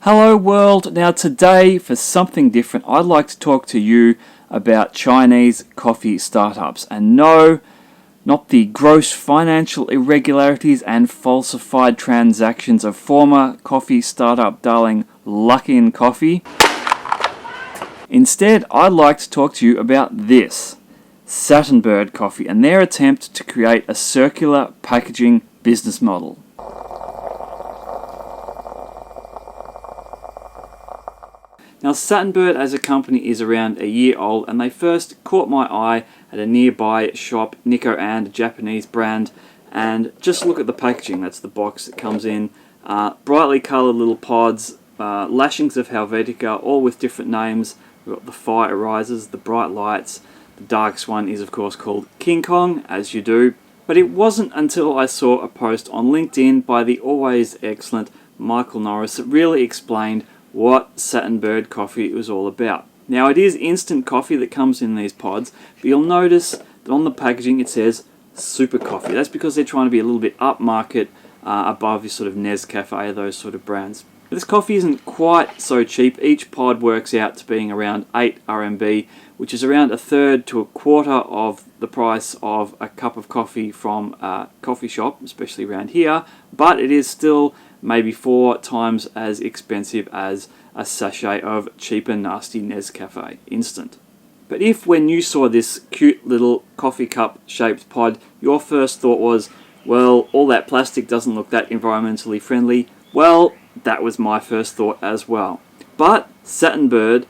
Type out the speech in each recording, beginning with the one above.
Hello world, now today for something different I'd like to talk to you about Chinese coffee startups. And no, not the gross financial irregularities and falsified transactions of former coffee startup darling Luckin Coffee. Instead, I'd like to talk to you about this, Saturnbird Coffee, and their attempt to create a circular packaging business model. Now, Saturnbird as a company is around a year old, and they first caught my eye at a nearby shop, Nico and, a Japanese brand, and just look at the packaging. That's the box that comes in. Brightly coloured little pods, lashings of Helvetica, all with different names. We've got the fire risers, the bright lights. The darkest one is of course called King Kong, as you do. But it wasn't until I saw a post on LinkedIn by the always excellent Michael Norris that really explained what Saturnbird coffee was all about. Now, it is instant coffee that comes in these pods, but you'll notice that on the packaging it says super coffee. That's because they're trying to be a little bit upmarket, above your sort of Nescafe, those sort of brands. But this coffee isn't quite so cheap. Each pod works out to being around 8 RMB, which is around a third to a quarter of the price of a cup of coffee from a coffee shop, especially around here, but it is still maybe 4 times as expensive as a sachet of cheaper nasty Nescafe instant. But if when you saw this cute little coffee cup shaped pod, your first thought was, well, all that plastic doesn't look that environmentally friendly, well, that was my first thought as well. But Saturnbird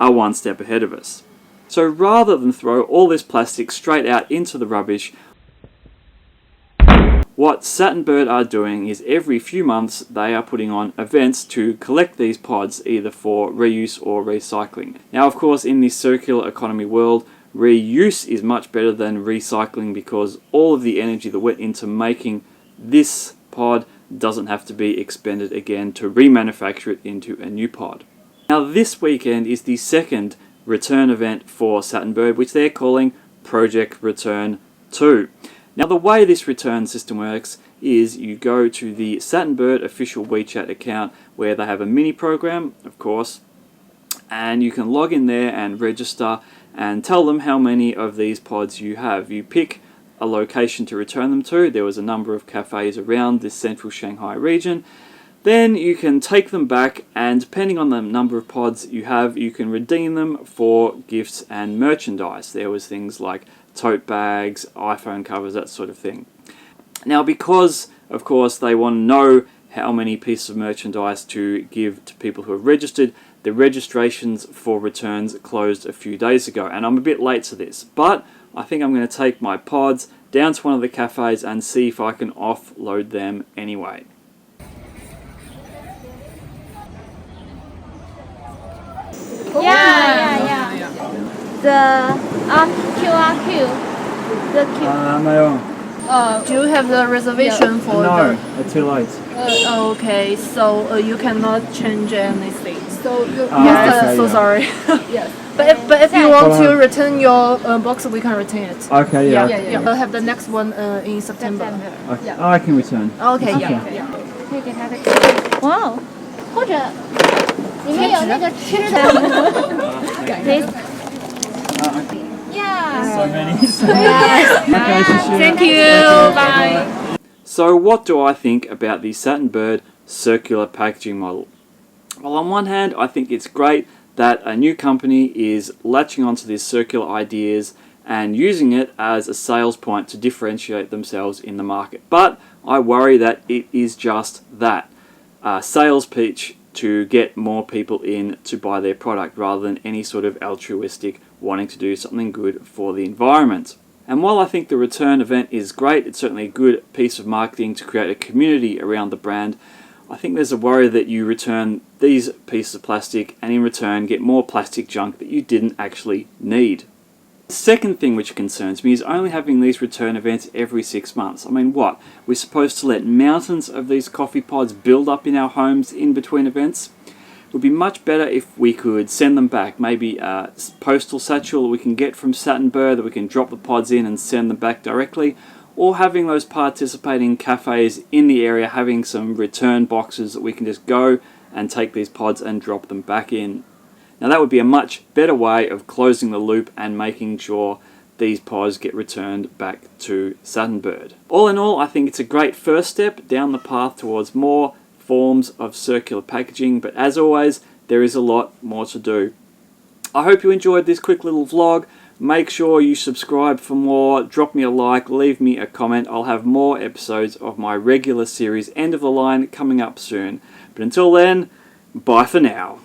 are one step ahead of us. So rather than throw all this plastic straight out into the rubbish, what Saturnbird are doing is every few months they are putting on events to collect these pods either for reuse or recycling. Now, of course, in this circular economy world, reuse is much better than recycling because all of the energy that went into making this pod doesn't have to be expended again to remanufacture it into a new pod. Now, this weekend is the second return event for Saturnbird, which they're calling Project Return 2. Now, the way this return system works is you go to the Saturnbird official WeChat account where they have a mini program, of course, and you can log in there and register and tell them how many of these pods you have. You pick a location to return them to. There was a number of cafes around this central Shanghai region. Then you can take them back, and depending on the number of pods you have, you can redeem them for gifts and merchandise. There was things like tote bags, iPhone covers, that sort of thing. Now, because of course they want to know how many pieces of merchandise to give to people who have registered, the registrations for returns closed a few days ago, and I'm a bit late to this, but I think I'm going to take my pods down to one of the cafes and see if I can offload them anyway. Yeah. The QR the Q. 没有 Do you have the reservation for No, it's too late. Okay, so you cannot change anything. So okay, so yeah. sorry. Yes. But if you want to return your box, we can return it. Okay, yeah. We'll have the next one in September. Okay. I can return. Okay, Okay. yeah. 可以给他的 哇，或者里面有那个吃的。Yeah. So many. Okay, Thank you. Bye. So what do I think about the Saturnbird circular packaging model? Well, on one hand, I think it's great that a new company is latching onto these circular ideas and using it as a sales point to differentiate themselves in the market. But I worry that it is just that, a sales pitch to get more people in to buy their product rather than any sort of altruistic wanting to do something good for the environment. And while I think the return event is great, it's certainly a good piece of marketing to create a community around the brand, I think there's a worry that you return these pieces of plastic and in return get more plastic junk that you didn't actually need. The second thing which concerns me is only having these return events every 6 months. I mean, what? We're supposed to let mountains of these coffee pods build up in our homes in between events? It would be much better if we could send them back. Maybe a postal satchel that we can get from Saturnbird that we can drop the pods in and send them back directly. Or having those participating cafes in the area having some return boxes that we can just go and take these pods and drop them back in. Now that would be a much better way of closing the loop and making sure these pods get returned back to Saturnbird. All in all, I think it's a great first step down the path towards more forms of circular packaging, but as always, there is a lot more to do. I hope you enjoyed this quick little vlog. Make sure you subscribe for more, drop me a like, leave me a comment. I'll have more episodes of my regular series End of the Line coming up soon. But until then, bye for now.